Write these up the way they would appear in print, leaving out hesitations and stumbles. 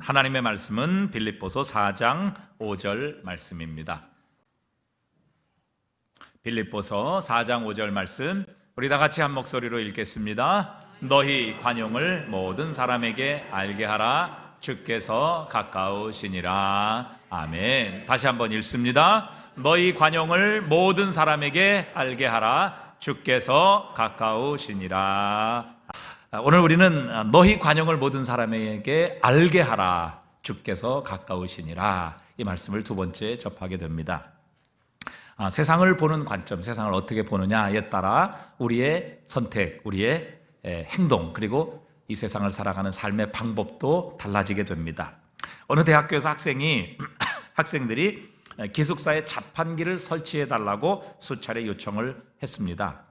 하나님의 말씀은 빌립보서 4장 5절 말씀입니다. 빌립보서 4장 5절 말씀, 우리 다 같이 한 목소리로 읽겠습니다. 너희 관용을 모든 사람에게 알게 하라. 주께서 가까우시니라. 아멘. 다시 한번 읽습니다. 너희 관용을 모든 사람에게 알게 하라. 주께서 가까우시니라. 오늘 우리는 너희 관용을 모든 사람에게 알게 하라. 주께서 가까우시니라. 이 말씀을 두 번째 접하게 됩니다. 세상을 보는 관점, 세상을 어떻게 보느냐에 따라 우리의 선택, 우리의 행동, 그리고 이 세상을 살아가는 삶의 방법도 달라지게 됩니다. 어느 대학교에서 학생들이 기숙사에 자판기를 설치해 달라고 수차례 요청을 했습니다.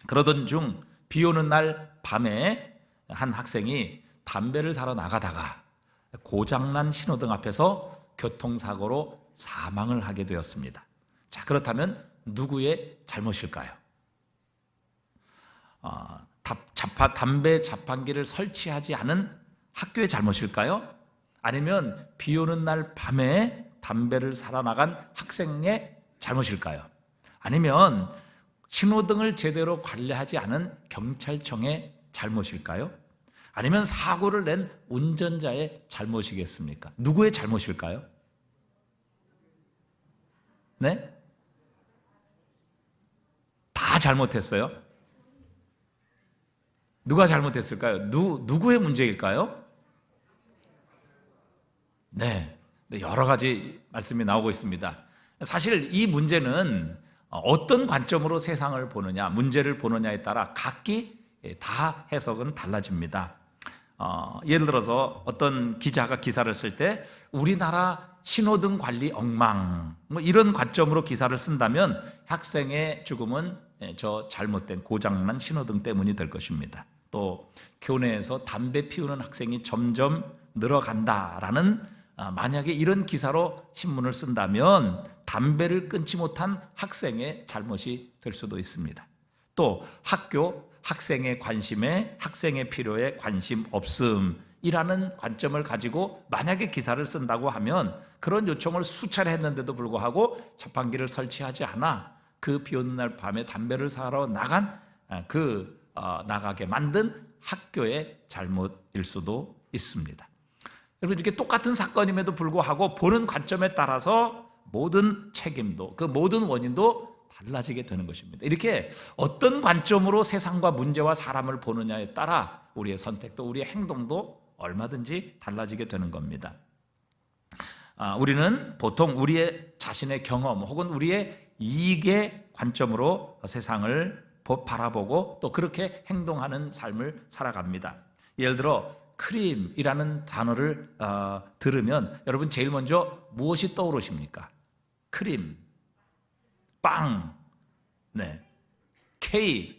그러던 중 비 오는 날 밤에 한 학생이 담배를 사러 나가다가 고장난 신호등 앞에서 교통사고로 사망을 하게 되었습니다. 자, 그렇다면 누구의 잘못일까요? 담배 자판기를 설치하지 않은 학교의 잘못일까요? 아니면 비 오는 날 밤에 담배를 사러 나간 학생의 잘못일까요? 아니면 신호등을 제대로 관리하지 않은 경찰청의 잘못일까요? 아니면 사고를 낸 운전자의 잘못이겠습니까? 누구의 잘못일까요? 네? 다 잘못했어요? 누가 잘못했을까요? 누구의 문제일까요? 네, 여러 가지 말씀이 나오고 있습니다. 사실 이 문제는 어떤 관점으로 세상을 보느냐, 문제를 보느냐에 따라 각기 다 해석은 달라집니다. 예를 들어서 어떤 기자가 기사를 쓸 때 우리나라 신호등 관리 엉망, 이런 관점으로 기사를 쓴다면 학생의 죽음은 저 잘못된 고장난 신호등 때문이 될 것입니다. 또 교내에서 담배 피우는 학생이 점점 늘어간다라는 만약에 이런 기사로 신문을 쓴다면 담배를 끊지 못한 학생의 잘못이 될 수도 있습니다. 또 학교, 학생의 관심에, 학생의 필요에 관심 없음이라는 관점을 가지고 만약에 기사를 쓴다고 하면 그런 요청을 수차례 했는데도 불구하고 자판기를 설치하지 않아 그 비 오는 날 밤에 담배를 사러 나가게 만든 학교의 잘못일 수도 있습니다. 여러분, 이렇게 똑같은 사건임에도 불구하고 보는 관점에 따라서 모든 책임도, 그 모든 원인도 달라지게 되는 것입니다. 이렇게 어떤 관점으로 세상과 문제와 사람을 보느냐에 따라 우리의 선택도, 우리의 행동도 얼마든지 달라지게 되는 겁니다. 우리는 보통 우리의 자신의 경험 혹은 우리의 이익의 관점으로 세상을 바라보고 또 그렇게 행동하는 삶을 살아갑니다. 예를 들어 크림이라는 단어를 들으면 여러분 제일 먼저 무엇이 떠오르십니까? 크림, 빵, 케이크.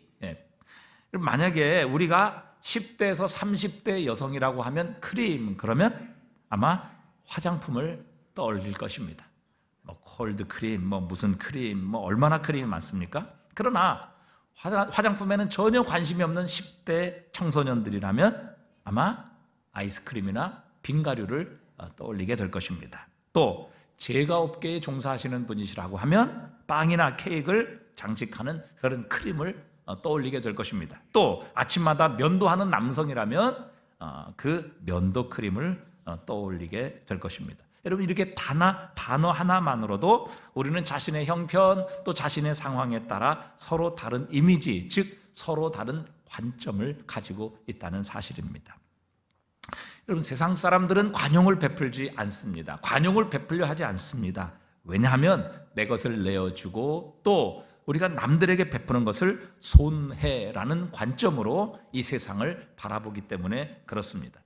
만약에 우리가 10대에서 30대 여성이라고 하면 크림, 그러면 아마 화장품을 떠올릴 것입니다. 콜드 크림, 무슨 크림, 얼마나 크림이 많습니까? 그러나 화장품에는 전혀 관심이 없는 10대 청소년들이라면 아마 아이스크림이나 빙가류를 떠올리게 될 것입니다. 또 제과업계에 종사하시는 분이시라고 하면 빵이나 케이크를 장식하는 그런 크림을 떠올리게 될 것입니다. 또 아침마다 면도하는 남성이라면 그 면도 크림을 떠올리게 될 것입니다. 여러분, 이렇게 단어 하나만으로도 우리는 자신의 형편 또 자신의 상황에 따라 서로 다른 이미지, 즉 서로 다른 관점을 가지고 있다는 사실입니다. 여러분, 세상 사람들은 관용을 베풀지 않습니다. 관용을 베풀려 하지 않습니다. 왜냐하면 내 것을 내어주고 또 우리가 남들에게 베푸는 것을 손해라는 관점으로 이 세상을 바라보기 때문에 그렇습니다.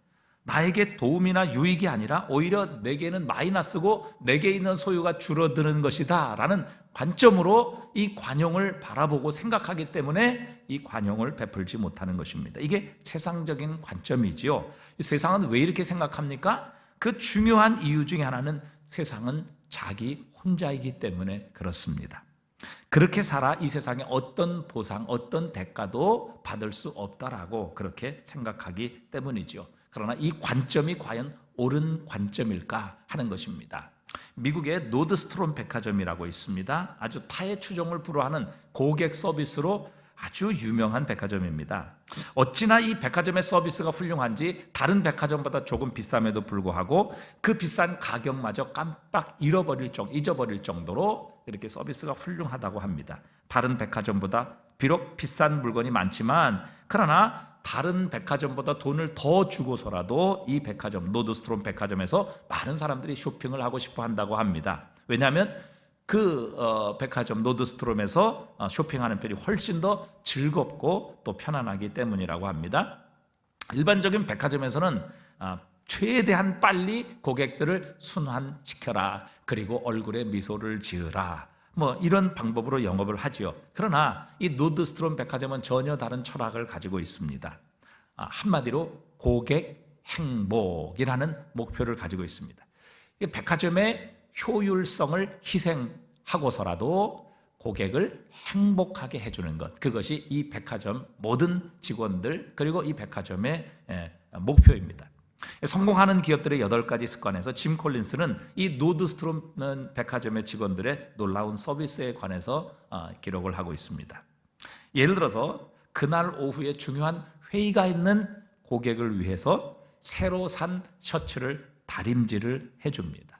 나에게 도움이나 유익이 아니라 오히려 내게는 마이너스고 내게 있는 소유가 줄어드는 것이다 라는 관점으로 이 관용을 바라보고 생각하기 때문에 이 관용을 베풀지 못하는 것입니다. 이게 세상적인 관점이지요. 세상은 왜 이렇게 생각합니까? 그 중요한 이유 중에 하나는 세상은 자기 혼자이기 때문에 그렇습니다. 그렇게 살아 이 세상에 어떤 보상, 어떤 대가도 받을 수 없다라고 그렇게 생각하기 때문이죠. 그러나 이 관점이 과연 옳은 관점일까 하는 것입니다. 미국의 노드스트롬 백화점이라고 있습니다. 아주 타의 추종을 불허하는 고객 서비스로 아주 유명한 백화점입니다. 어찌나 이 백화점의 서비스가 훌륭한지 다른 백화점보다 조금 비쌈에도 불구하고 그 비싼 가격마저 깜빡 잊어버릴 정도로 이렇게 서비스가 훌륭하다고 합니다. 다른 백화점보다 비록 비싼 물건이 많지만 그러나 다른 백화점보다 돈을 더 주고서라도 이 백화점, 노드스트롬 백화점에서 많은 사람들이 쇼핑을 하고 싶어 한다고 합니다. 왜냐하면 그 백화점 노드스트롬에서 쇼핑하는 편이 훨씬 더 즐겁고 또 편안하기 때문이라고 합니다. 일반적인 백화점에서는 최대한 빨리 고객들을 순환시켜라, 그리고 얼굴에 미소를 지으라, 이런 방법으로 영업을 하지요. 그러나 이 노드스트롬 백화점은 전혀 다른 철학을 가지고 있습니다. 한마디로 고객 행복이라는 목표를 가지고 있습니다. 이 백화점의 효율성을 희생하고서라도 고객을 행복하게 해주는 것, 그것이 이 백화점 모든 직원들 그리고 이 백화점의 목표입니다. 성공하는 기업들의 8가지 습관에서 짐 콜린스는 이 노드스트롬 백화점의 직원들의 놀라운 서비스에 관해서 기록을 하고 있습니다. 예를 들어서 그날 오후에 중요한 회의가 있는 고객을 위해서 새로 산 셔츠를 다림질을 해줍니다.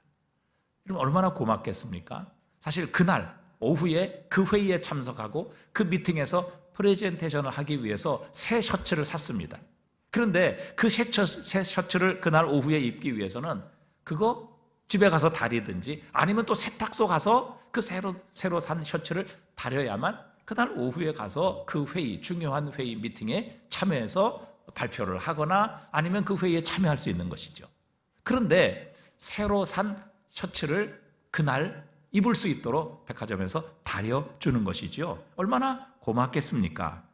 그럼 얼마나 고맙겠습니까? 사실 그날 오후에 그 회의에 참석하고 그 미팅에서 프레젠테이션을 하기 위해서 새 셔츠를 샀습니다. 그런데 그 새 셔츠를 그날 오후에 입기 위해서는 그거 집에 가서 다리든지 아니면 또 세탁소 가서 그 새로 산 셔츠를 다려야만 그날 오후에 가서 그 회의, 중요한 회의 미팅에 참여해서 발표를 하거나 아니면 그 회의에 참여할 수 있는 것이죠. 그런데 새로 산 셔츠를 그날 입을 수 있도록 백화점에서 다려주는 것이죠. 얼마나 고맙겠습니까?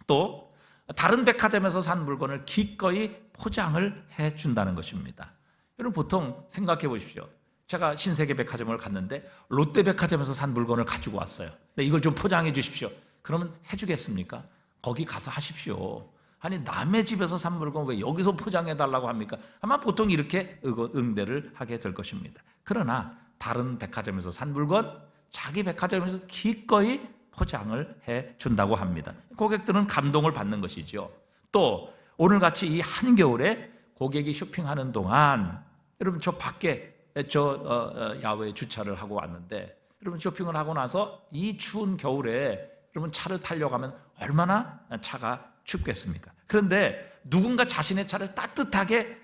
또 다른 백화점에서 산 물건을 기꺼이 포장을 해준다는 것입니다. 여러분 보통 생각해 보십시오. 제가 신세계 백화점을 갔는데 롯데 백화점에서 산 물건을 가지고 왔어요. 근데 이걸 좀 포장해 주십시오. 그러면 해주겠습니까? 거기 가서 하십시오. 아니 남의 집에서 산 물건 왜 여기서 포장해 달라고 합니까? 아마 보통 이렇게 응대를 하게 될 것입니다. 그러나 다른 백화점에서 산 물건 자기 백화점에서 기꺼이 포장을 해준다고 합니다. 고객들은 감동을 받는 것이죠. 또 오늘같이 이 한겨울에 고객이 쇼핑하는 동안 여러분 저 밖에 야외에 주차를 하고 왔는데 여러분 쇼핑을 하고 나서 이 추운 겨울에 여러분 차를 타려고 하면 얼마나 차가 춥겠습니까? 그런데 누군가 자신의 차를 따뜻하게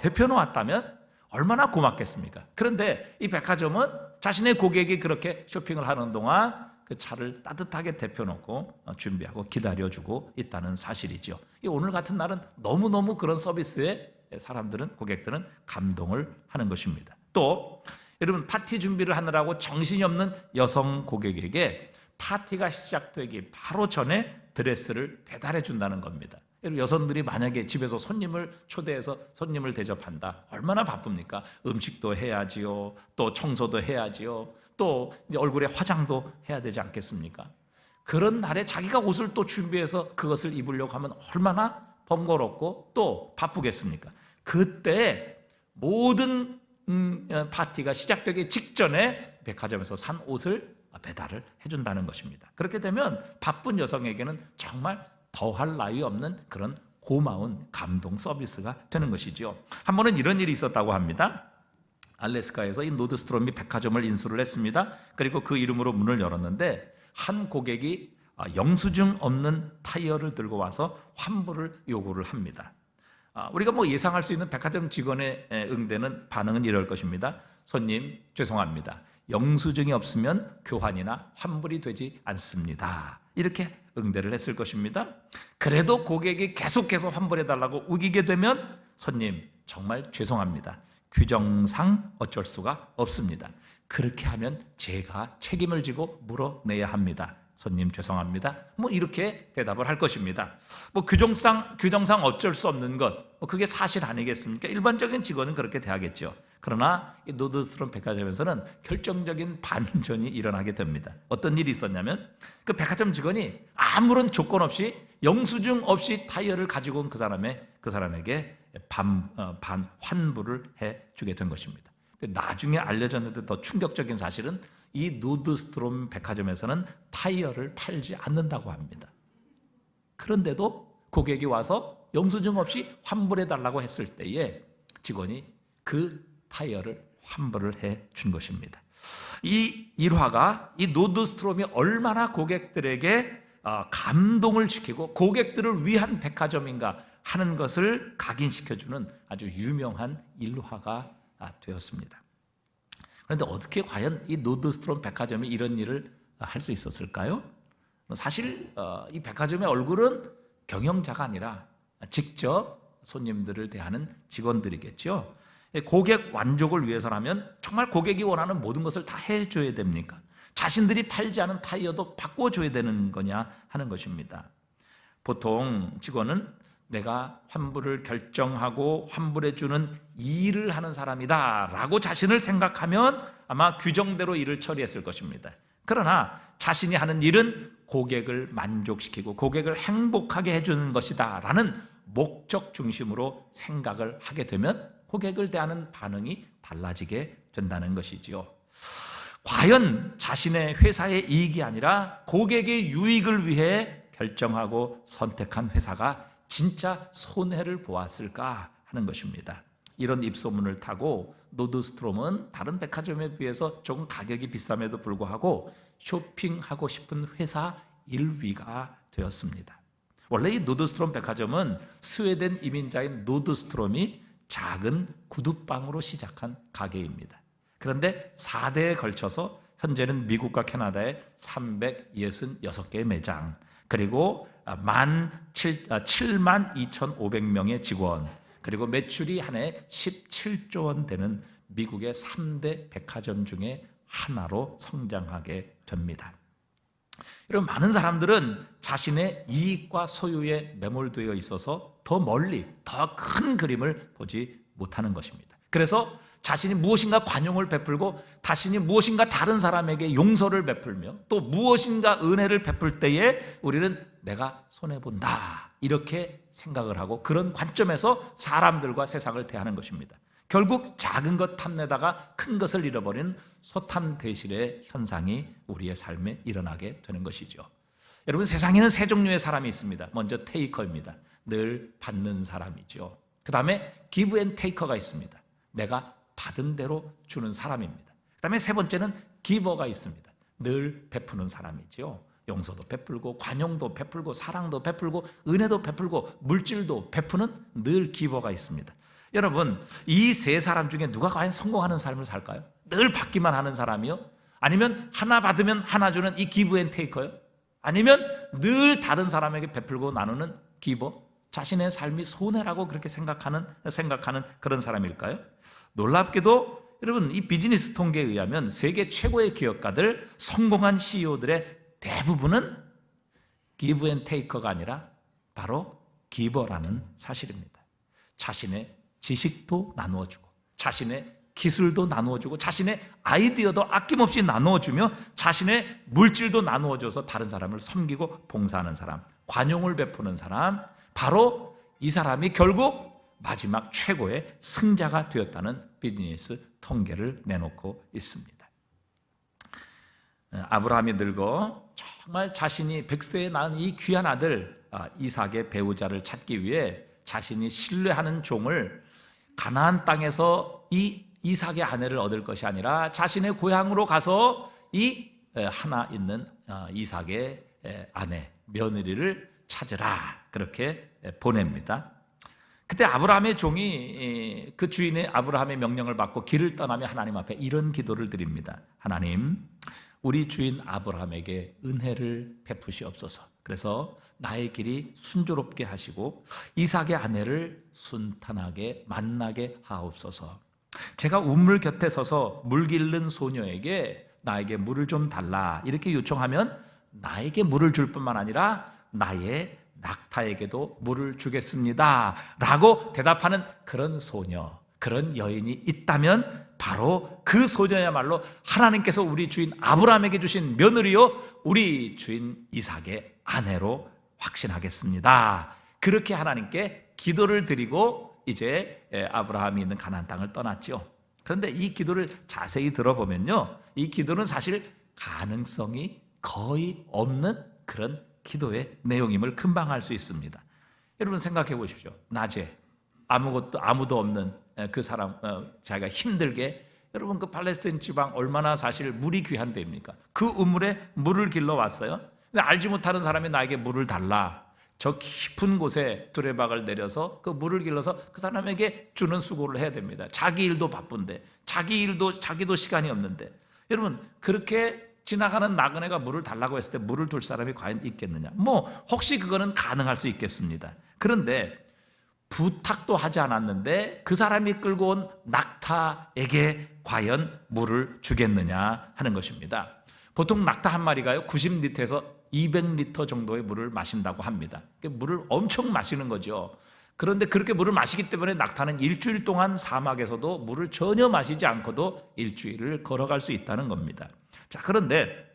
데펴놓았다면 얼마나 고맙겠습니까? 그런데 이 백화점은 자신의 고객이 그렇게 쇼핑을 하는 동안 그 차를 따뜻하게 데펴놓고 준비하고 기다려주고 있다는 사실이죠. 오늘 같은 날은 너무너무 그런 서비스에 사람들은, 고객들은 감동을 하는 것입니다. 또 여러분 파티 준비를 하느라고 정신이 없는 여성 고객에게 파티가 시작되기 바로 전에 드레스를 배달해 준다는 겁니다. 여성들이 만약에 집에서 손님을 초대해서 손님을 대접한다. 얼마나 바쁩니까? 음식도 해야지요. 또 청소도 해야지요. 또 이제 얼굴에 화장도 해야 되지 않겠습니까? 그런 날에 자기가 옷을 또 준비해서 그것을 입으려고 하면 얼마나 번거롭고 또 바쁘겠습니까? 그때 모든 파티가 시작되기 직전에 백화점에서 산 옷을 배달을 해준다는 것입니다. 그렇게 되면 바쁜 여성에게는 정말 더할 나위 없는 그런 고마운 감동 서비스가 되는 것이죠. 한 번은 이런 일이 있었다고 합니다. 알래스카에서 이 노드스트롬이 백화점을 인수를 했습니다. 그리고 그 이름으로 문을 열었는데 한 고객이 영수증 없는 타이어를 들고 와서 환불을 요구를 합니다. 우리가 예상할 수 있는 백화점 직원의 응대는 반응은 이럴 것입니다. 손님 죄송합니다. 영수증이 없으면 교환이나 환불이 되지 않습니다. 이렇게 응대를 했을 것입니다. 그래도 고객이 계속해서 환불해달라고 우기게 되면 손님 정말 죄송합니다. 규정상 어쩔 수가 없습니다. 그렇게 하면 제가 책임을 지고 물어내야 합니다. 손님 죄송합니다. 이렇게 대답을 할 것입니다. 규정상 어쩔 수 없는 것, 그게 사실 아니겠습니까? 일반적인 직원은 그렇게 대하겠죠. 그러나 이 노드스트롬 백화점에서는 결정적인 반전이 일어나게 됩니다. 어떤 일이 있었냐면 그 백화점 직원이 아무런 조건 없이 영수증 없이 타이어를 가지고 온 그 사람에게 반 환불을 해주게 된 것입니다. 나중에 알려졌는데 더 충격적인 사실은 이 노드스트롬 백화점에서는 타이어를 팔지 않는다고 합니다. 그런데도 고객이 와서 영수증 없이 환불해달라고 했을 때에 직원이 그 타이어를 환불을 해준 것입니다. 이 일화가 이 노드스트롬이 얼마나 고객들에게 감동을 시키고 고객들을 위한 백화점인가 하는 것을 각인시켜주는 아주 유명한 일화가 되었습니다. 그런데 어떻게 과연 이 노드스트롬 백화점이 이런 일을 할 수 있었을까요? 사실 이 백화점의 얼굴은 경영자가 아니라 직접 손님들을 대하는 직원들이겠죠. 고객 만족을 위해서라면 정말 고객이 원하는 모든 것을 다 해줘야 됩니까? 자신들이 팔지 않은 타이어도 바꿔줘야 되는 거냐 하는 것입니다. 보통 직원은 내가 환불을 결정하고 환불해주는 일을 하는 사람이다 라고 자신을 생각하면 아마 규정대로 일을 처리했을 것입니다. 그러나 자신이 하는 일은 고객을 만족시키고 고객을 행복하게 해주는 것이다 라는 목적 중심으로 생각을 하게 되면 고객을 대하는 반응이 달라지게 된다는 것이지요. 과연 자신의 회사의 이익이 아니라 고객의 유익을 위해 결정하고 선택한 회사가 진짜 손해를 보았을까 하는 것입니다. 이런 입소문을 타고 노드스트롬은 다른 백화점에 비해서 조금 가격이 비쌈에도 불구하고 쇼핑하고 싶은 회사 1위가 되었습니다. 원래 이 노드스트롬 백화점은 스웨덴 이민자인 노드스트롬이 작은 구두방으로 시작한 가게입니다. 그런데 4대에 걸쳐서 현재는 미국과 캐나다에 366개의 매장, 그리고 72,500명의 직원, 그리고 매출이 한 해 17조 원 되는 미국의 3대 백화점 중에 하나로 성장하게 됩니다. 여러분, 많은 사람들은 자신의 이익과 소유에 매몰되어 있어서 더 멀리, 더 큰 그림을 보지 못하는 것입니다. 그래서 자신이 무엇인가 관용을 베풀고 자신이 무엇인가 다른 사람에게 용서를 베풀며 또 무엇인가 은혜를 베풀 때에 우리는 내가 손해본다 이렇게 생각을 하고 그런 관점에서 사람들과 세상을 대하는 것입니다. 결국 작은 것 탐내다가 큰 것을 잃어버린 소탐대실의 현상이 우리의 삶에 일어나게 되는 것이죠. 여러분, 세상에는 세 종류의 사람이 있습니다. 먼저 테이커입니다. 늘 받는 사람이죠. 그 다음에 기브 앤 테이커가 있습니다. 내가 받은 대로 주는 사람입니다. 그 다음에 세 번째는 기버가 있습니다. 늘 베푸는 사람이죠. 용서도 베풀고 관용도 베풀고 사랑도 베풀고 은혜도 베풀고 물질도 베푸는 늘 기버가 있습니다. 여러분, 이 세 사람 중에 누가 과연 성공하는 삶을 살까요? 늘 받기만 하는 사람이요? 아니면 하나 받으면 하나 주는 이 기브 앤 테이커요? 아니면 늘 다른 사람에게 베풀고 나누는 기버? 자신의 삶이 손해라고 그렇게 생각하는 그런 사람일까요? 놀랍게도 여러분, 이 비즈니스 통계에 의하면 세계 최고의 기업가들, 성공한 CEO들의 대부분은 기브 앤 테이커가 아니라 바로 기버라는 사실입니다. 자신의 지식도 나누어주고 자신의 기술도 나누어주고 자신의 아이디어도 아낌없이 나누어주며 자신의 물질도 나누어줘서 다른 사람을 섬기고 봉사하는 사람, 관용을 베푸는 사람, 바로 이 사람이 결국 마지막 최고의 승자가 되었다는 비즈니스 통계를 내놓고 있습니다. 아브라함이 늙어 정말 자신이 100세에 낳은 이 귀한 아들 이삭의 배우자를 찾기 위해 자신이 신뢰하는 종을 가나안 땅에서 이 이삭의 아내를 얻을 것이 아니라 자신의 고향으로 가서 이 하나 있는 이삭의 아내 며느리를 찾으라 그렇게 보냅니다. 그때 아브라함의 종이 그 주인의 아브라함의 명령을 받고 길을 떠나며 하나님 앞에 이런 기도를 드립니다. 하나님, 우리 주인 아브라함에게 은혜를 베푸시옵소서. 그래서 나의 길이 순조롭게 하시고 이삭의 아내를 순탄하게 만나게 하옵소서. 제가 우물 곁에 서서 물 길른 소녀에게 나에게 물을 좀 달라 이렇게 요청하면 나에게 물을 줄 뿐만 아니라 나의 낙타에게도 물을 주겠습니다 라고 대답하는 그런 소녀, 그런 여인이 있다면 바로 그 소녀야말로 하나님께서 우리 주인 아브라함에게 주신 며느리요 우리 주인 이삭의 아내로 확신하겠습니다. 그렇게 하나님께 기도를 드리고 이제 아브라함이 있는 가나안 땅을 떠났죠. 그런데 이 기도를 자세히 들어보면요, 이 기도는 사실 가능성이 거의 없는 그런 기도의 내용임을 금방 알 수 있습니다. 여러분 생각해 보십시오. 낮에 아무도 없는 그 사람, 자기가 힘들게, 여러분 그 팔레스타인 지방 얼마나 사실 물이 귀한 데입니까? 그 우물에 물을 길러 왔어요. 근데 알지 못하는 사람이 나에게 물을 달라. 저 깊은 곳에 두레박을 내려서 그 물을 길러서 그 사람에게 주는 수고를 해야 됩니다. 자기 일도 바쁜데, 자기도 시간이 없는데, 여러분 그렇게 지나가는 나그네가 물을 달라고 했을 때 물을 둘 사람이 과연 있겠느냐? 혹시 그거는 가능할 수 있겠습니다. 그런데 부탁도 하지 않았는데 그 사람이 끌고 온 낙타에게 과연 물을 주겠느냐 하는 것입니다. 보통 낙타 한 마리가요 90리터에서 200리터 정도의 물을 마신다고 합니다. 물을 엄청 마시는 거죠. 그런데 그렇게 물을 마시기 때문에 낙타는 일주일 동안 사막에서도 물을 전혀 마시지 않고도 일주일을 걸어갈 수 있다는 겁니다. 자, 그런데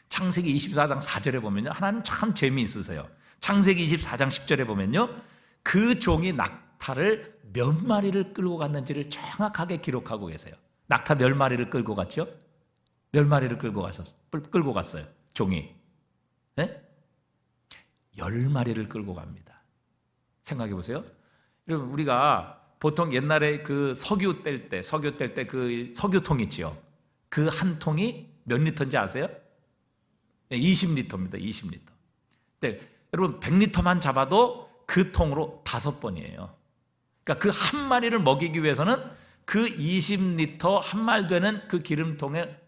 창세기 24장 4절에 보면요, 하나님 참 재미있으세요. 창세기 24장 10절에 보면요, 그 종이 낙타를 몇 마리를 끌고 갔는지를 정확하게 기록하고 계세요. 낙타 몇 마리를 끌고 갔죠? 몇 마리를 끌고 갔어요? 종이. 네? 10마리를 끌고 갑니다. 생각해 보세요. 여러분 우리가 보통 옛날에 그 석유 뗄 때 그 석유통 있지요. 그 한 통이 몇 리터인지 아세요? 20리터입니다. 20리터. 네, 여러분 100리터만 잡아도 그 통으로 5번이에요. 그러니까 그 한 마리를 먹이기 위해서는 그 20리터 한 말 되는 그 기름통을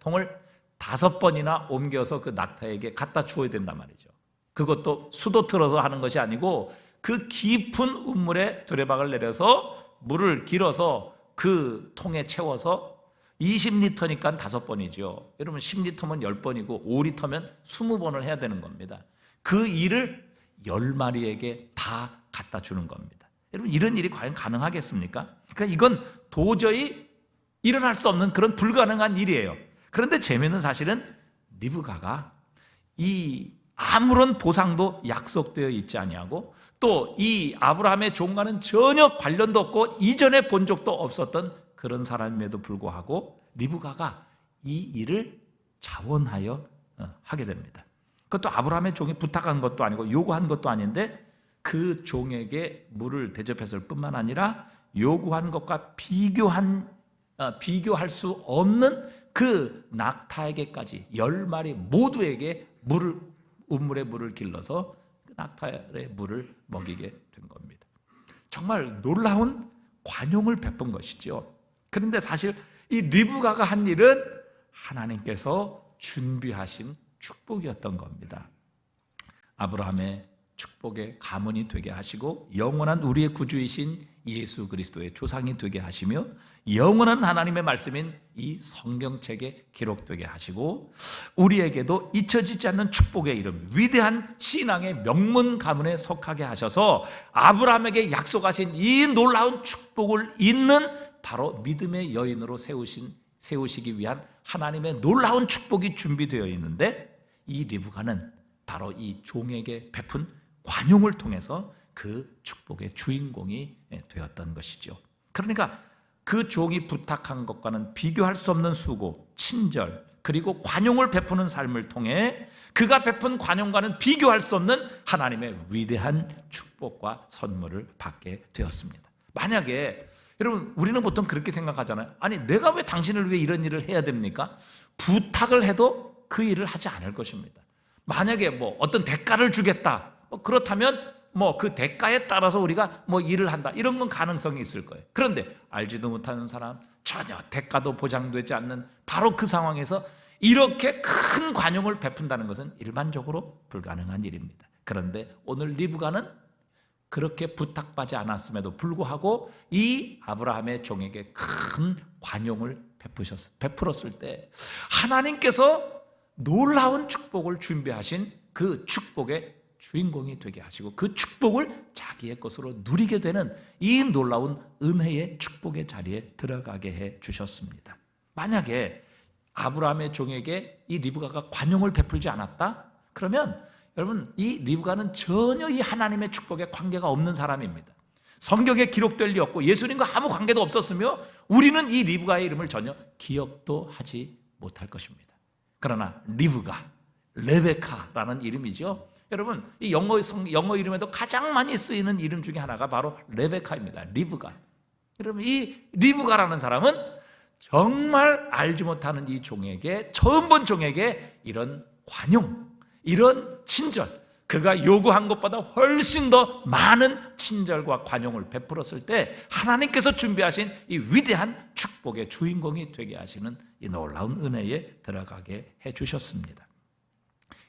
5번이나 옮겨서 그 낙타에게 갖다 주어야 된단 말이죠. 그것도 수도 틀어서 하는 것이 아니고 그 깊은 우물에 두레박을 내려서 물을 길어서 그 통에 채워서 20리터니까 5번이죠. 여러분 10리터면 10번이고 5리터면 20번을 해야 되는 겁니다. 그 일을 10마리에게 다 갖다 주는 겁니다. 여러분 이런 일이 과연 가능하겠습니까? 그러니까 이건 도저히 일어날 수 없는 그런 불가능한 일이에요. 그런데 재미있는 사실은 리브가가 이 아무런 보상도 약속되어 있지 아니하고 또 이 아브라함의 종과는 전혀 관련도 없고 이전에 본 적도 없었던 그런 사람임에도 불구하고 리브가가 이 일을 자원하여 하게 됩니다. 그것도 아브라함의 종이 부탁한 것도 아니고 요구한 것도 아닌데 그 종에게 물을 대접했을 뿐만 아니라 요구한 것과 비교할 수 없는 그 낙타에게까지 10마리 모두에게 우물에 물을 길러서 그 낙타의 물을 먹이게 된 겁니다. 정말 놀라운 관용을 베푼 것이죠. 그런데 사실 이 리브가가 한 일은 하나님께서 준비하신 축복이었던 겁니다. 아브라함의 축복의 가문이 되게 하시고 영원한 우리의 구주이신 예수 그리스도의 조상이 되게 하시며 영원한 하나님의 말씀인 이 성경책에 기록되게 하시고 우리에게도 잊혀지지 않는 축복의 이름, 위대한 신앙의 명문 가문에 속하게 하셔서 아브라함에게 약속하신 이 놀라운 축복을 잇는 바로 믿음의 여인으로 세우시기 위한 하나님의 놀라운 축복이 준비되어 있는데 이 리브가는 바로 이 종에게 베푼 관용을 통해서 그 축복의 주인공이 되었던 것이죠. 그러니까 그 종이 부탁한 것과는 비교할 수 없는 수고, 친절, 그리고 관용을 베푸는 삶을 통해 그가 베푼 관용과는 비교할 수 없는 하나님의 위대한 축복과 선물을 받게 되었습니다. 만약에 여러분 우리는 보통 그렇게 생각하잖아요. 아니 내가 왜 당신을 위해 이런 일을 해야 됩니까? 부탁을 해도 그 일을 하지 않을 것입니다. 만약에 어떤 대가를 주겠다, 그렇다면 그 대가에 따라서 우리가 일을 한다, 이런 건 가능성이 있을 거예요. 그런데 알지도 못하는 사람, 전혀 대가도 보장되지 않는 바로 그 상황에서 이렇게 큰 관용을 베푼다는 것은 일반적으로 불가능한 일입니다. 그런데 오늘 리브가는 그렇게 부탁받지 않았음에도 불구하고 이 아브라함의 종에게 큰 관용을 베풀었을 때 하나님께서 놀라운 축복을 준비하신 그 축복의 주인공이 되게 하시고 그 축복을 자기의 것으로 누리게 되는 이 놀라운 은혜의 축복의 자리에 들어가게 해 주셨습니다. 만약에 아브라함의 종에게 이 리브가가 관용을 베풀지 않았다? 그러면 여러분 이 리브가는 전혀 이 하나님의 축복에 관계가 없는 사람입니다. 성경에 기록될 리 없고 예수님과 아무 관계도 없었으며 우리는 이 리브가의 이름을 전혀 기억도 하지 못할 것입니다. 그러나 리브가, 레베카라는 이름이죠. 여러분, 이 영어 이름에도 가장 많이 쓰이는 이름 중에 하나가 바로 레베카입니다. 리브가. 여러분, 이 리브가라는 사람은 정말 알지 못하는 이 종에게, 처음 본 종에게 이런 관용, 이런 친절, 그가 요구한 것보다 훨씬 더 많은 친절과 관용을 베풀었을 때 하나님께서 준비하신 이 위대한 축복의 주인공이 되게 하시는 이 놀라운 은혜에 들어가게 해주셨습니다.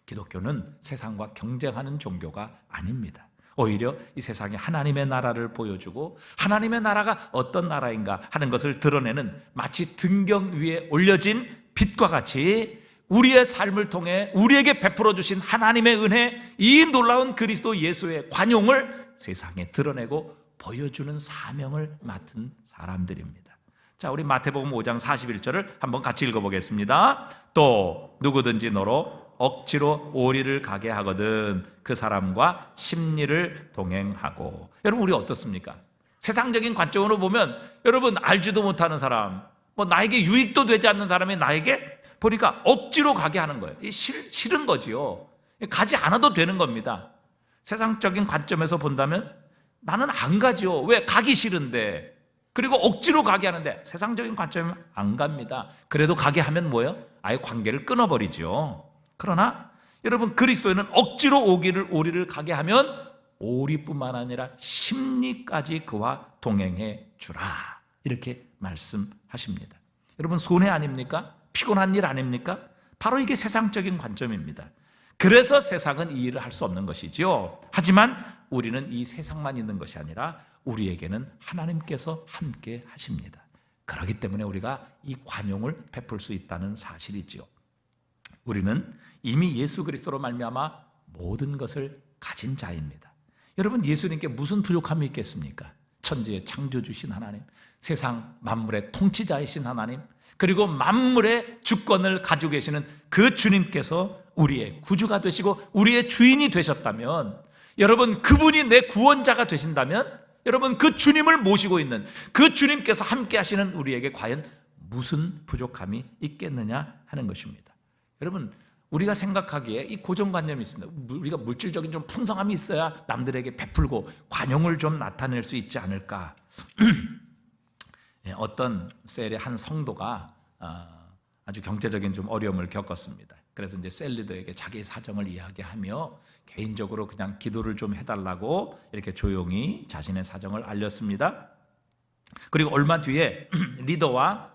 기독교는 세상과 경쟁하는 종교가 아닙니다. 오히려 이 세상에 하나님의 나라를 보여주고 하나님의 나라가 어떤 나라인가 하는 것을 드러내는 마치 등경 위에 올려진 빛과 같이 우리의 삶을 통해 우리에게 베풀어 주신 하나님의 은혜, 이 놀라운 그리스도 예수의 관용을 세상에 드러내고 보여주는 사명을 맡은 사람들입니다. 자, 우리 마태복음 5장 41절을 한번 같이 읽어보겠습니다. 또 누구든지 너로 억지로 오리를 가게 하거든 그 사람과 심리를 동행하고. 여러분, 우리 어떻습니까? 세상적인 관점으로 보면 여러분, 알지도 못하는 사람, 나에게 유익도 되지 않는 사람이 나에게 보니까 억지로 가게 하는 거예요. 싫은 거지요. 가지 않아도 되는 겁니다. 세상적인 관점에서 본다면 나는 안 가죠. 왜? 가기 싫은데. 그리고 억지로 가게 하는데 세상적인 관점이면 안 갑니다. 그래도 가게 하면 뭐예요? 아예 관계를 끊어버리죠. 그러나 여러분, 그리스도인은 억지로 오리를 가게 하면 오리뿐만 아니라 심리까지 그와 동행해 주라, 이렇게 말씀하십니다. 여러분, 손해 아닙니까? 피곤한 일 아닙니까? 바로 이게 세상적인 관점입니다. 그래서 세상은 이 일을 할 수 없는 것이지요. 하지만 우리는 이 세상만 있는 것이 아니라 우리에게는 하나님께서 함께 하십니다. 그렇기 때문에 우리가 이 관용을 베풀 수 있다는 사실이지요. 우리는 이미 예수 그리스도로 말미암아 모든 것을 가진 자입니다. 여러분, 예수님께 무슨 부족함이 있겠습니까? 천지의 창조주신 하나님, 세상 만물의 통치자이신 하나님, 그리고 만물의 주권을 가지고 계시는 그 주님께서 우리의 구주가 되시고 우리의 주인이 되셨다면, 여러분, 그분이 내 구원자가 되신다면, 여러분, 그 주님을 모시고 있는 그 주님께서 함께 하시는 우리에게 과연 무슨 부족함이 있겠느냐 하는 것입니다. 여러분, 우리가 생각하기에 이 고정관념이 있습니다. 우리가 물질적인 좀 풍성함이 있어야 남들에게 베풀고 관용을 좀 나타낼 수 있지 않을까. 어떤 셀의 한 성도가 아주 경제적인 좀 어려움을 겪었습니다. 그래서 이제 셀 리더에게 자기 사정을 이야기하며 개인적으로 그냥 기도를 좀 해달라고 이렇게 조용히 자신의 사정을 알렸습니다. 그리고 얼마 뒤에 리더와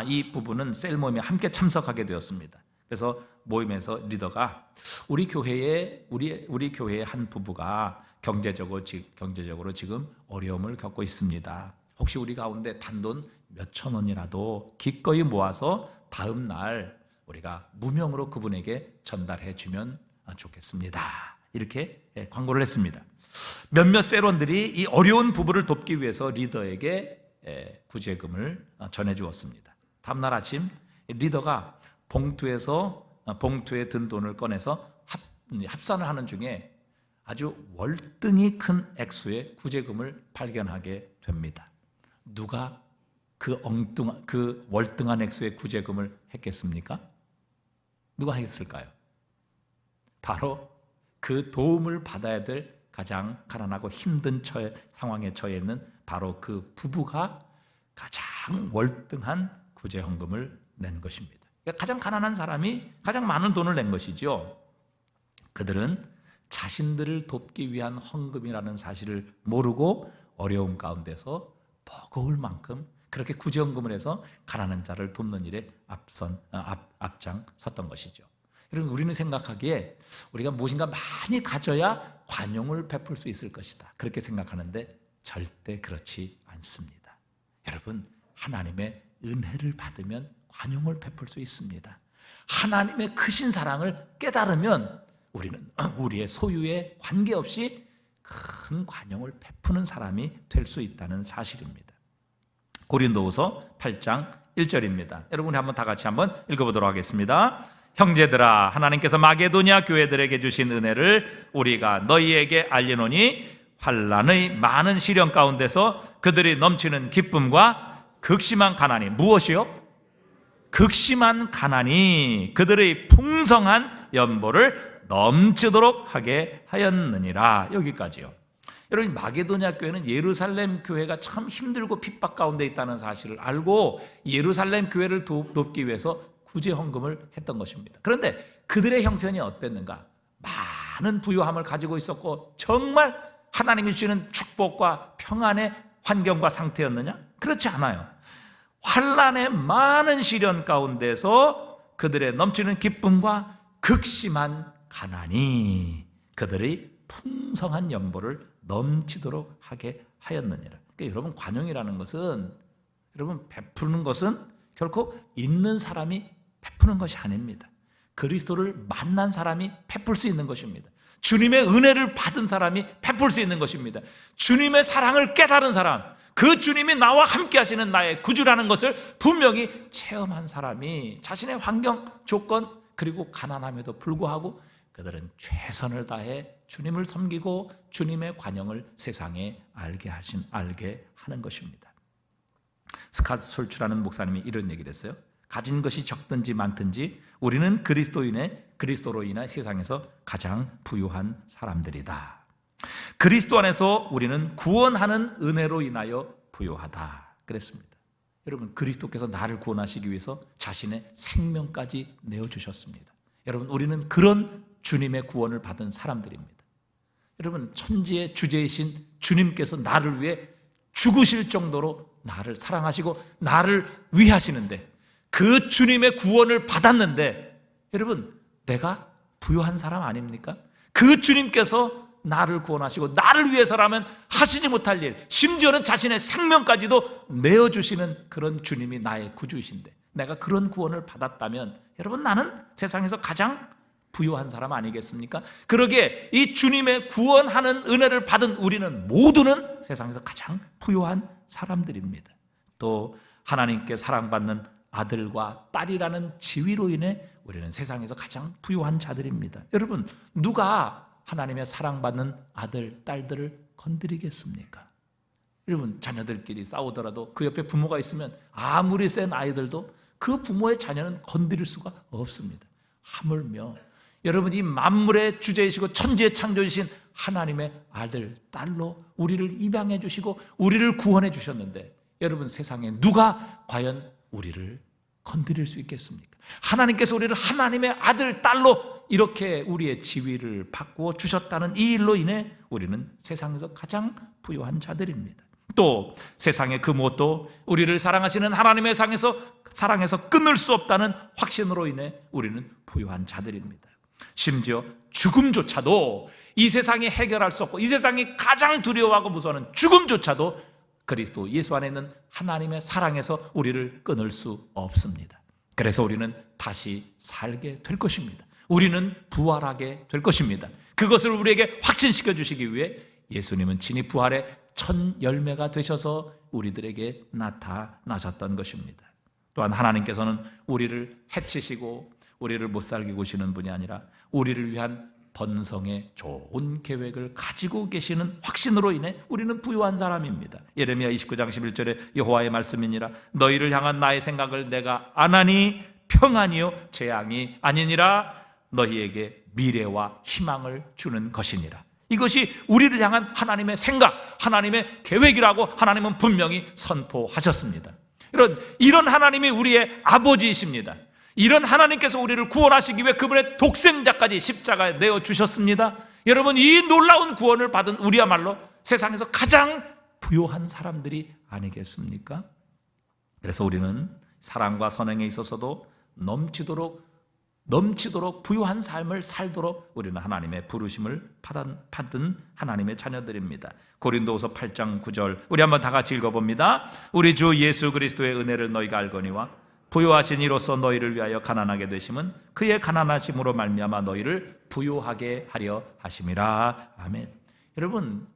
이 부부는 셀 모임에 함께 참석하게 되었습니다. 그래서 모임에서 리더가 우리 교회의 한 부부가 경제적으로 지금 어려움을 겪고 있습니다. 혹시 우리 가운데 단돈 몇천 원이라도 기꺼이 모아서 다음 날 우리가 무명으로 그분에게 전달해 주면 좋겠습니다. 이렇게 광고를 했습니다. 몇몇 셀원들이 이 어려운 부부를 돕기 위해서 리더에게 구제금을 전해 주었습니다. 다음 날 아침 리더가 봉투에 든 돈을 꺼내서 합산을 하는 중에 아주 월등히 큰 액수의 구제금을 발견하게 됩니다. 누가 그 월등한 액수의 구제금을 했겠습니까? 누가 했을까요? 바로 그 도움을 받아야 될 가장 가난하고 힘든 상황에 처해 있는 바로 그 부부가 가장 월등한 구제헌금을 낸 것입니다. 그러니까 가장 가난한 사람이 가장 많은 돈을 낸 것이죠. 그들은 자신들을 돕기 위한 헌금이라는 사실을 모르고 어려움 가운데서 버거울 만큼 그렇게 구제헌금을 해서 가난한 자를 돕는 일에 앞장섰던 것이죠. 여러분, 우리는 생각하기에 우리가 무엇인가 많이 가져야 관용을 베풀 수 있을 것이다, 그렇게 생각하는데 절대 그렇지 않습니다. 여러분, 하나님의 은혜를 받으면 관용을 베풀 수 있습니다. 하나님의 크신 사랑을 깨달으면 우리는 우리의 소유에 관계없이 큰 관용을 베푸는 사람이 될 수 있다는 사실입니다. 고린도후서 8장 1절입니다. 여러분이 한번 다 같이 한번 읽어보도록 하겠습니다. 형제들아, 하나님께서 마게도냐 교회들에게 주신 은혜를 우리가 너희에게 알리노니 환난의 많은 시련 가운데서 그들이 넘치는 기쁨과 극심한 가난이 무엇이요? 극심한 가난이 그들의 풍성한 연보를 넘치도록 하게 하였느니라. 여기까지요. 여러분, 마게도냐 교회는 예루살렘 교회가 참 힘들고 핍박 가운데 있다는 사실을 알고 예루살렘 교회를 돕기 위해서 구제 헌금을 했던 것입니다. 그런데 그들의 형편이 어땠는가? 많은 부유함을 가지고 있었고 정말 하나님이 주시는 축복과 평안의 환경과 상태였느냐? 그렇지 않아요. 환난의 많은 시련 가운데서 그들의 넘치는 기쁨과 극심한 가난이 그들의 풍성한 연보를 넘치도록 하게 하였느니라. 그러니까 여러분, 관용이라는 것은, 여러분, 베푸는 것은 결코 있는 사람이 베푸는 것이 아닙니다. 그리스도를 만난 사람이 베풀 수 있는 것입니다. 주님의 은혜를 받은 사람이 베풀 수 있는 것입니다. 주님의 사랑을 깨달은 사람, 그 주님이 나와 함께 하시는 나의 구주라는 것을 분명히 체험한 사람이 자신의 환경, 조건, 그리고 가난함에도 불구하고 그들은 최선을 다해 주님을 섬기고 주님의 관용을 세상에 알게 하는 것입니다. 스캇 솔추라는 목사님이 이런 얘기를 했어요. 가진 것이 적든지 많든지 우리는 그리스도로 인해 세상에서 가장 부유한 사람들이다. 그리스도 안에서 우리는 구원하는 은혜로 인하여 부유하다 그랬습니다. 여러분, 그리스도께서 나를 구원하시기 위해서 자신의 생명까지 내어주셨습니다. 여러분, 우리는 그런 주님의 구원을 받은 사람들입니다. 여러분, 천지의 주제이신 주님께서 나를 위해 죽으실 정도로 나를 사랑하시고 나를 위하시는데, 그 주님의 구원을 받았는데, 여러분, 내가 부유한 사람 아닙니까? 그 주님께서 나를 구원하시고 나를 위해서라면 하시지 못할 일, 심지어는 자신의 생명까지도 내어주시는 그런 주님이 나의 구주이신데, 내가 그런 구원을 받았다면 여러분, 나는 세상에서 가장 부유한 사람 아니겠습니까? 그러기에 이 주님의 구원하는 은혜를 받은 우리는 모두는 세상에서 가장 부유한 사람들입니다. 또 하나님께 사랑받는 아들과 딸이라는 지위로 인해 우리는 세상에서 가장 부유한 자들입니다. 여러분, 누가 하나님의 사랑받는 아들, 딸들을 건드리겠습니까? 여러분, 자녀들끼리 싸우더라도 그 옆에 부모가 있으면 아무리 센 아이들도 그 부모의 자녀는 건드릴 수가 없습니다. 하물며 여러분, 이 만물의 주제이시고 천지의 창조이신 하나님의 아들, 딸로 우리를 입양해 주시고 우리를 구원해 주셨는데, 여러분, 세상에 누가 과연 우리를 건드릴 수 있겠습니까? 하나님께서 우리를 하나님의 아들, 딸로 이렇게 우리의 지위를 바꾸어 주셨다는 이 일로 인해 우리는 세상에서 가장 부유한 자들입니다. 또 세상의 그 무엇도 우리를 사랑하시는 하나님의 사랑에서 끊을 수 없다는 확신으로 인해 우리는 부유한 자들입니다. 심지어 죽음조차도 이 세상이 해결할 수 없고 이 세상이 가장 두려워하고 무서워하는 죽음조차도 그리스도 예수 안에 있는 하나님의 사랑에서 우리를 끊을 수 없습니다. 그래서 우리는 다시 살게 될 것입니다. 우리는 부활하게 될 것입니다. 그것을 우리에게 확신시켜 주시기 위해 예수님은 친히 부활의 첫 열매가 되셔서 우리들에게 나타나셨던 것입니다. 또한 하나님께서는 우리를 해치시고 우리를 못 살게 구시는 분이 아니라 우리를 위한 번성의 좋은 계획을 가지고 계시는 확신으로 인해 우리는 부유한 사람입니다. 예레미야 29장 11절에 여호와의 말씀이니라 너희를 향한 나의 생각을 내가 아나니 평안이요 재앙이 아니니라 너희에게 미래와 희망을 주는 것이니라. 이것이 우리를 향한 하나님의 생각, 하나님의 계획이라고 하나님은 분명히 선포하셨습니다. 이런 하나님이 우리의 아버지이십니다. 이런 하나님께서 우리를 구원하시기 위해 그분의 독생자까지 십자가에 내어주셨습니다. 여러분, 이 놀라운 구원을 받은 우리야말로 세상에서 가장 부유한 사람들이 아니겠습니까? 그래서 우리는 사랑과 선행에 있어서도 넘치도록 부유한 삶을 살도록 우리는 하나님의 부르심을 받은 하나님의 자녀들입니다. 고린도후서 8장 9절 우리 한번 다 같이 읽어봅니다. 우리 주 예수 그리스도의 은혜를 너희가 알거니와 부유하신 이로써 너희를 위하여 가난하게 되심은 그의 가난하심으로 말미암아 너희를 부유하게 하려 하심이라. 아멘. 여러분,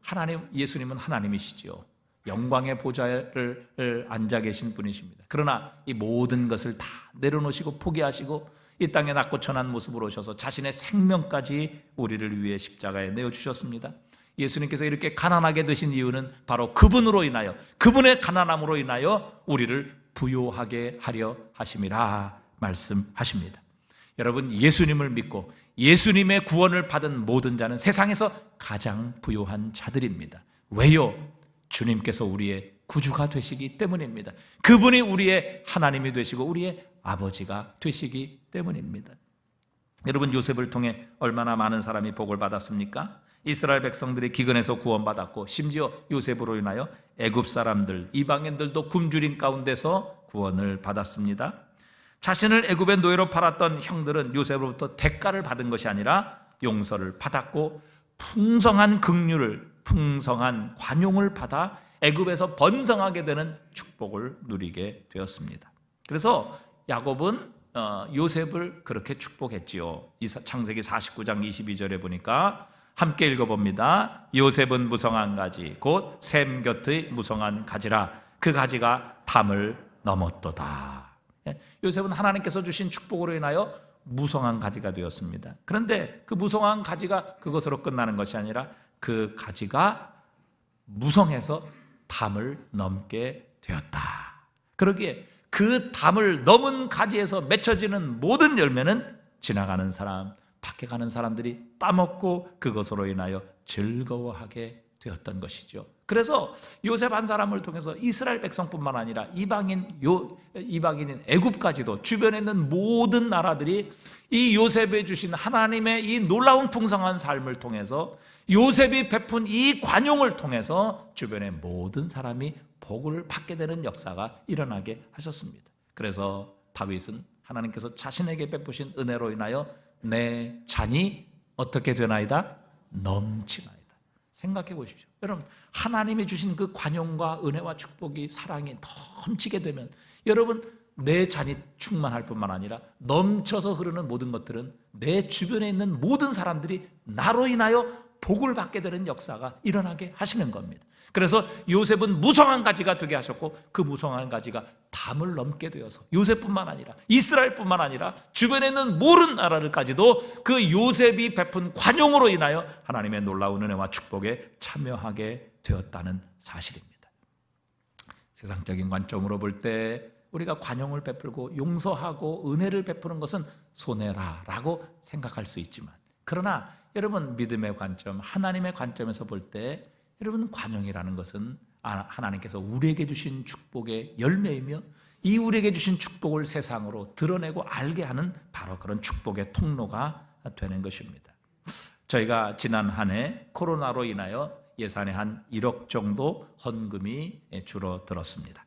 예수님은 하나님이시지요. 영광의 보좌를 앉아 계신 분이십니다. 그러나 이 모든 것을 다 내려놓으시고 포기하시고 이 땅에 낮고 천한 모습으로 오셔서 자신의 생명까지 우리를 위해 십자가에 내어주셨습니다. 예수님께서 이렇게 가난하게 되신 이유는 바로 그분으로 인하여, 그분의 가난함으로 인하여 우리를 부요하게 하려 하심이라 말씀하십니다. 여러분, 예수님을 믿고 예수님의 구원을 받은 모든 자는 세상에서 가장 부요한 자들입니다. 왜요? 주님께서 우리의 구주가 되시기 때문입니다. 그분이 우리의 하나님이 되시고 우리의 아버지가 되시기 때문입니다. 여러분, 요셉을 통해 얼마나 많은 사람이 복을 받았습니까? 이스라엘 백성들이 기근에서 구원받았고, 심지어 요셉으로 인하여 애굽 사람들, 이방인들도 굶주린 가운데서 구원을 받았습니다. 자신을 애굽의 노예로 팔았던 형들은 요셉으로부터 대가를 받은 것이 아니라 용서를 받았고, 풍성한 긍휼을, 풍성한 관용을 받아 애굽에서 번성하게 되는 축복을 누리게 되었습니다. 그래서 야곱은 요셉을 그렇게 축복했지요. 창세기 49장 22절에 보니까 함께 읽어봅니다. 요셉은 무성한 가지 곧 샘 곁의 무성한 가지라. 그 가지가 담을 넘었도다. 요셉은 하나님께서 주신 축복으로 인하여 무성한 가지가 되었습니다. 그런데 그 무성한 가지가 그것으로 끝나는 것이 아니라 그 가지가 무성해서 담을 넘게 되었다. 그러기에 그 담을 넘은 가지에서 맺혀지는 모든 열매는 지나가는 사람, 밖에 가는 사람들이 따먹고 그것으로 인하여 즐거워하게 되었던 것이죠. 그래서 요셉 한 사람을 통해서 이스라엘 백성뿐만 아니라 이방인인 애굽까지도, 주변에 있는 모든 나라들이 이 요셉이 주신 하나님의 이 놀라운 풍성한 삶을 통해서, 요셉이 베푼 이 관용을 통해서 주변의 모든 사람이 복을 받게 되는 역사가 일어나게 하셨습니다. 그래서 다윗은 하나님께서 자신에게 베푸신 은혜로 인하여 내 잔이 어떻게 되나이다? 넘치나이다. 생각해 보십시오. 여러분, 하나님이 주신 그 관용과 은혜와 축복이, 사랑이 넘치게 되면 여러분, 내 잔이 충만할 뿐만 아니라 넘쳐서 흐르는 모든 것들은 내 주변에 있는 모든 사람들이 나로 인하여 복을 받게 되는 역사가 일어나게 하시는 겁니다. 그래서 요셉은 무성한 가지가 되게 하셨고, 그 무성한 가지가 담을 넘게 되어서 요셉뿐만 아니라 이스라엘뿐만 아니라 주변에 있는 모든 나라들까지도 그 요셉이 베푼 관용으로 인하여 하나님의 놀라운 은혜와 축복에 참여하게 되었다는 사실입니다. 세상적인 관점으로 볼 때 우리가 관용을 베풀고 용서하고 은혜를 베푸는 것은 손해라라고 생각할 수 있지만, 그러나 여러분, 믿음의 관점, 하나님의 관점에서 볼 때 여러분, 관용이라는 것은 하나님께서 우리에게 주신 축복의 열매이며, 이 우리에게 주신 축복을 세상으로 드러내고 알게 하는 바로 그런 축복의 통로가 되는 것입니다. 저희가 지난 한 해 코로나로 인하여 예산의 한 1억 정도 헌금이 줄어들었습니다.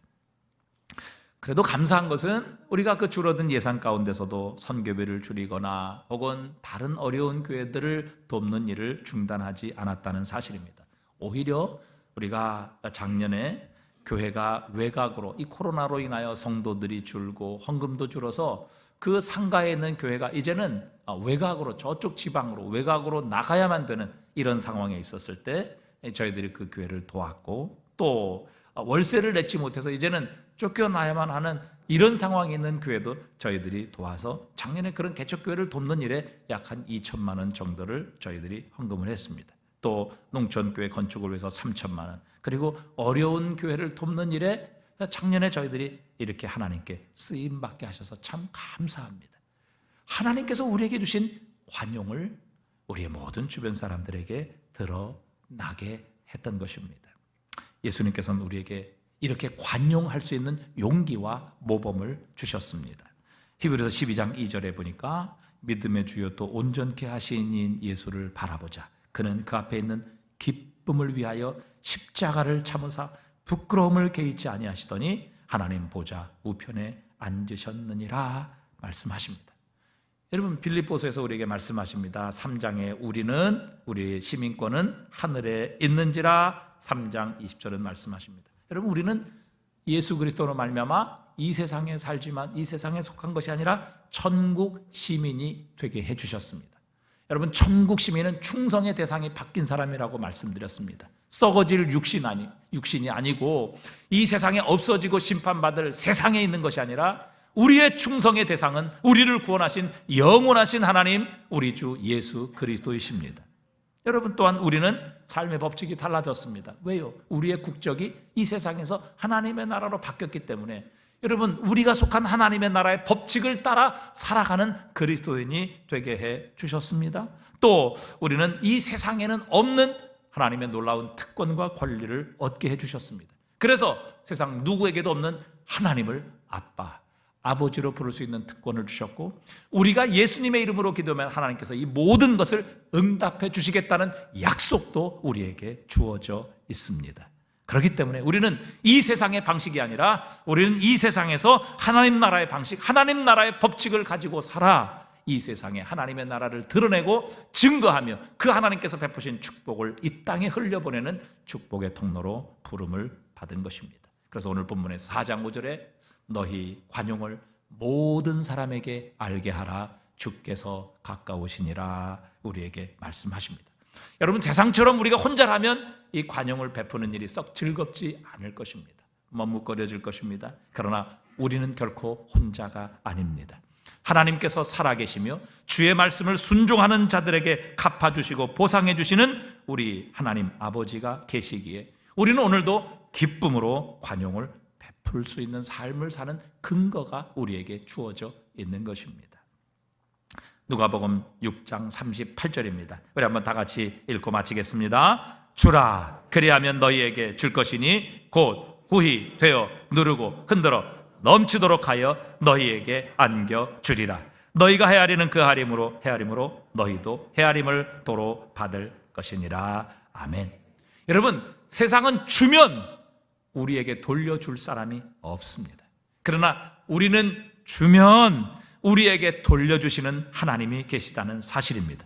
그래도 감사한 것은 우리가 그 줄어든 예산 가운데서도 선교비를 줄이거나 혹은 다른 어려운 교회들을 돕는 일을 중단하지 않았다는 사실입니다. 오히려 우리가 작년에 교회가 외곽으로, 이 코로나로 인하여 성도들이 줄고 헌금도 줄어서 그 상가에 있는 교회가 이제는 외곽으로, 저쪽 지방으로 외곽으로 나가야만 되는 이런 상황에 있었을 때 저희들이 그 교회를 도왔고, 또 월세를 내지 못해서 이제는 쫓겨나야만 하는 이런 상황에 있는 교회도 저희들이 도와서 작년에 그런 개척교회를 돕는 일에 약 한 2천만 원 정도를 저희들이 헌금을 했습니다. 또 농촌교회 건축을 위해서 3천만 원, 그리고 어려운 교회를 돕는 일에 작년에 저희들이 이렇게 하나님께 쓰임받게 하셔서 참 감사합니다. 하나님께서 우리에게 주신 관용을 우리의 모든 주변 사람들에게 드러나게 했던 것입니다. 예수님께서는 우리에게 이렇게 관용할 수 있는 용기와 모범을 주셨습니다. 히브리서 12장 2절에 보니까 믿음의 주요 또 온전케 하신 이인 예수를 바라보자. 그는 그 앞에 있는 기쁨을 위하여 십자가를 참으사 부끄러움을 개의치 아니하시더니 하나님 보좌 우편에 앉으셨느니라 말씀하십니다. 여러분, 빌립보서에서 우리에게 말씀하십니다. 3장에 우리 시민권은 하늘에 있는지라 3장 20절은 말씀하십니다. 여러분, 우리는 예수 그리스도로 말미암아 이 세상에 살지만 이 세상에 속한 것이 아니라 천국 시민이 되게 해주셨습니다. 여러분, 천국 시민은 충성의 대상이 바뀐 사람이라고 말씀드렸습니다. 썩어질 육신이 아니고 이 세상에 없어지고 심판받을 세상에 있는 것이 아니라 우리의 충성의 대상은 우리를 구원하신 영원하신 하나님, 우리 주 예수 그리스도이십니다. 여러분, 또한 우리는 삶의 법칙이 달라졌습니다. 왜요? 우리의 국적이 이 세상에서 하나님의 나라로 바뀌었기 때문에 여러분, 우리가 속한 하나님의 나라의 법칙을 따라 살아가는 그리스도인이 되게 해 주셨습니다. 또 우리는 이 세상에는 없는 하나님의 놀라운 특권과 권리를 얻게 해 주셨습니다. 그래서 세상 누구에게도 없는 하나님을 아빠, 아버지로 부를 수 있는 특권을 주셨고, 우리가 예수님의 이름으로 기도하면 하나님께서 이 모든 것을 응답해 주시겠다는 약속도 우리에게 주어져 있습니다. 그렇기 때문에 우리는 이 세상의 방식이 아니라 우리는 이 세상에서 하나님 나라의 방식, 하나님 나라의 법칙을 가지고 살아 이 세상에 하나님의 나라를 드러내고 증거하며 그 하나님께서 베푸신 축복을 이 땅에 흘려보내는 축복의 통로로 부름을 받은 것입니다. 그래서 오늘 본문의 4장 5절에 너희 관용을 모든 사람에게 알게 하라, 주께서 가까우시니라 우리에게 말씀하십니다. 여러분, 세상처럼 우리가 혼자라면 이 관용을 베푸는 일이 썩 즐겁지 않을 것입니다. 머뭇거려질 것입니다. 그러나 우리는 결코 혼자가 아닙니다. 하나님께서 살아계시며 주의 말씀을 순종하는 자들에게 갚아주시고 보상해주시는 우리 하나님 아버지가 계시기에 우리는 오늘도 기쁨으로 관용을 베풀 수 있는 삶을 사는 근거가 우리에게 주어져 있는 것입니다. 누가복음 6장 38절입니다. 우리 한번 다 같이 읽고 마치겠습니다. 주라, 그리하면 너희에게 줄 것이니 곧 후히 되어 누르고 흔들어 넘치도록 하여 너희에게 안겨 주리라. 너희가 헤아리는 그 헤아림으로 너희도 헤아림을 도로 받을 것이니라. 아멘. 여러분, 세상은 주면 우리에게 돌려줄 사람이 없습니다. 그러나 우리는 주면 우리에게 돌려주시는 하나님이 계시다는 사실입니다.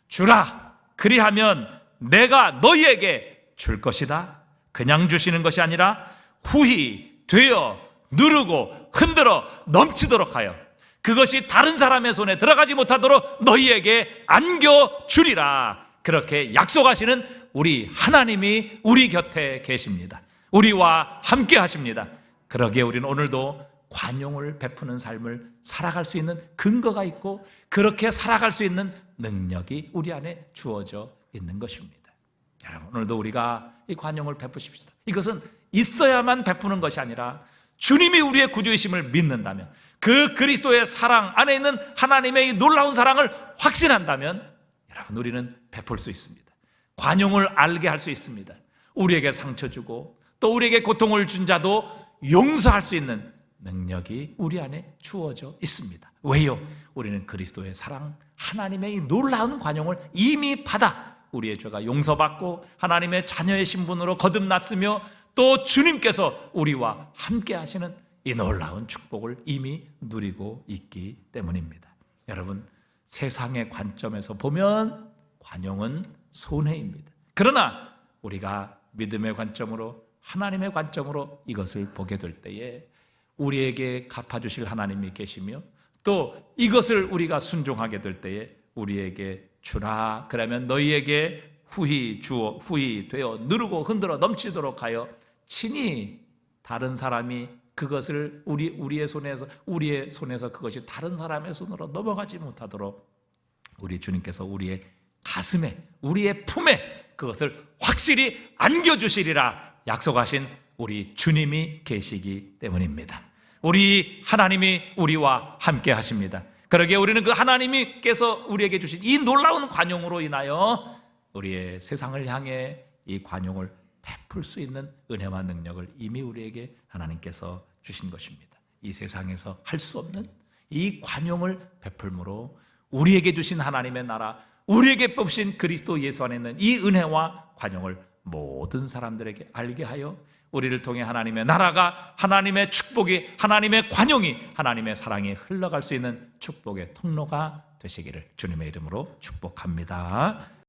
주라, 그리하면 내가 너희에게 줄 것이다. 그냥 주시는 것이 아니라 후히 되어 누르고 흔들어 넘치도록 하여 그것이 다른 사람의 손에 들어가지 못하도록 너희에게 안겨주리라. 그렇게 약속하시는 우리 하나님이 우리 곁에 계십니다. 우리와 함께 하십니다. 그러기에 우리는 오늘도 관용을 베푸는 삶을 살아갈 수 있는 근거가 있고 그렇게 살아갈 수 있는 능력이 우리 안에 주어져 있는 것입니다. 여러분, 오늘도 우리가 이 관용을 베푸십시다. 이것은 있어야만 베푸는 것이 아니라 주님이 우리의 구주이심을 믿는다면, 그 그리스도의 사랑 안에 있는 하나님의 이 놀라운 사랑을 확신한다면 여러분, 우리는 베풀 수 있습니다. 관용을 알게 할 수 있습니다. 우리에게 상처 주고 또 우리에게 고통을 준 자도 용서할 수 있는 능력이 우리 안에 주어져 있습니다. 왜요? 우리는 그리스도의 사랑, 하나님의 이 놀라운 관용을 이미 받아 우리의 죄가 용서받고 하나님의 자녀의 신분으로 거듭났으며 또 주님께서 우리와 함께 하시는 이 놀라운 축복을 이미 누리고 있기 때문입니다. 여러분, 세상의 관점에서 보면 관용은 손해입니다. 그러나 우리가 믿음의 관점으로, 하나님의 관점으로 이것을 보게 될 때에 우리에게 갚아주실 하나님이 계시며 또 이것을 우리가 순종하게 될 때에 우리에게 주라, 그러면 너희에게 후히 되어 누르고 흔들어 넘치도록 하여 친히 다른 사람이 그것을 우리의 손에서 그것이 다른 사람의 손으로 넘어가지 못하도록 우리 주님께서 우리의 가슴에, 우리의 품에 그것을 확실히 안겨주시리라 약속하신 우리 주님이 계시기 때문입니다. 우리 하나님이 우리와 함께 하십니다. 그러기에 우리는 그 하나님께서 우리에게 주신 이 놀라운 관용으로 인하여 우리의 세상을 향해 이 관용을 베풀 수 있는 은혜와 능력을 이미 우리에게 하나님께서 주신 것입니다. 이 세상에서 할 수 없는 이 관용을 베풀므로 우리에게 주신 하나님의 나라, 우리에게 뽑으신 그리스도 예수 안에 있는 이 은혜와 관용을 모든 사람들에게 알게 하여 우리를 통해 하나님의 나라가, 하나님의 축복이, 하나님의 관용이, 하나님의 사랑이 흘러갈 수 있는 축복의 통로가 되시기를 주님의 이름으로 축복합니다.